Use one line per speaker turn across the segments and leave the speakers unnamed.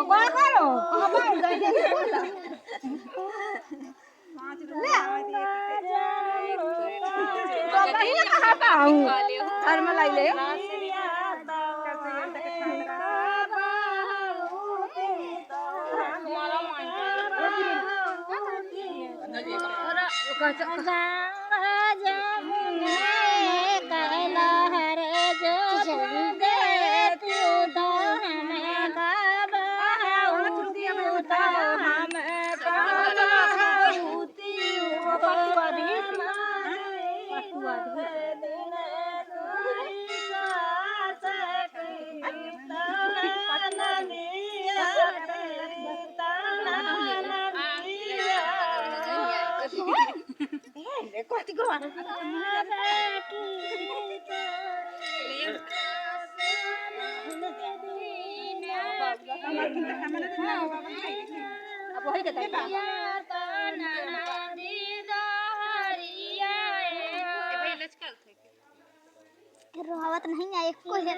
कहाँ करो कहाँ बाहर जाइए बोला ले कहाँ का हूँ घर में लाई ले कति को अब वही कहता
रोहावत नहीं है एक को है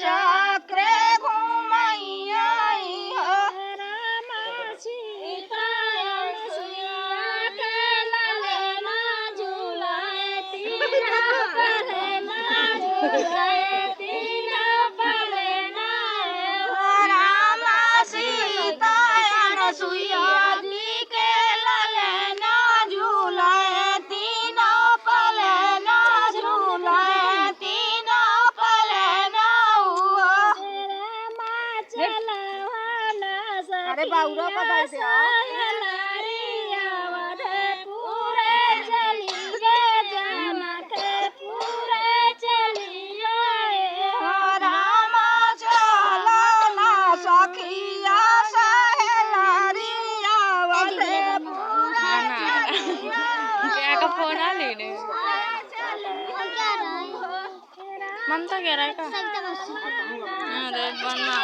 चक्र घुमैया हो
रामा सीता अनुसुईया के ललना झुलाए तीन पलना झुलाए तीन पलना
रामा सीता अनुसुईया जी के ललना झूलाए तीनों पलना झूलाए तीनों पलना हुआ।
रामा चलवाना
अरे बाउरा का दे दे
पूरे चलिए जनक पूरे चलिए
रामा चलना सखिया सहेलारिया वदे पूरा चलिया
क्या का फोन आ लेने ममता कह रहा है का अरे बना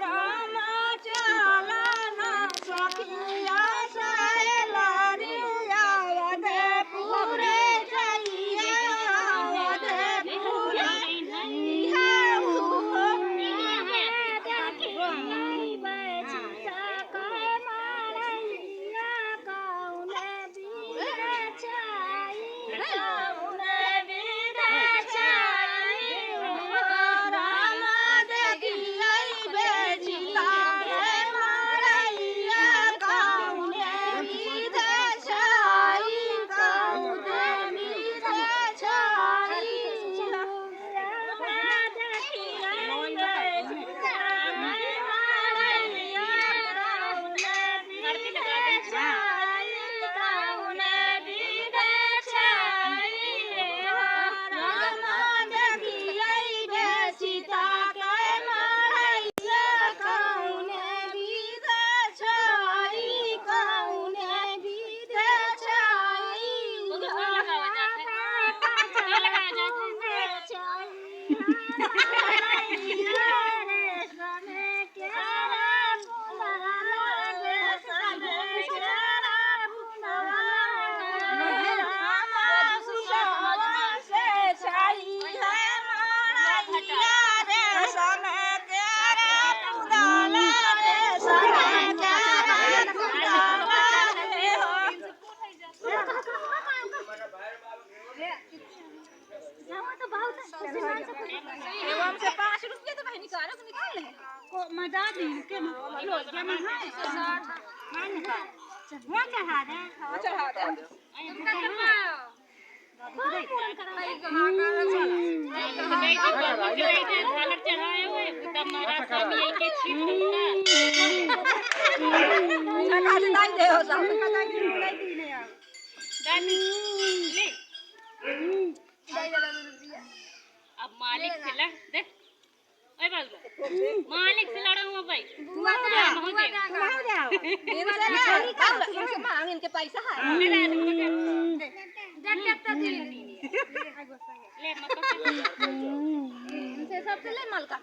रामा चलना सखिया सहेलारिया वदे पूरे चलिया वदे पूरा हमसे 5 रुपये तो भाई निकालो तो निकाल ले को मजा दी के लो जमा है 60 मान निकाल वो चढ़ा दे
अब मालिक से लड़ देख ओए बाबू मालिक से लड़ा हुआ भाई
मांग इनके पैसा है
ले मत
सबसे ले माल का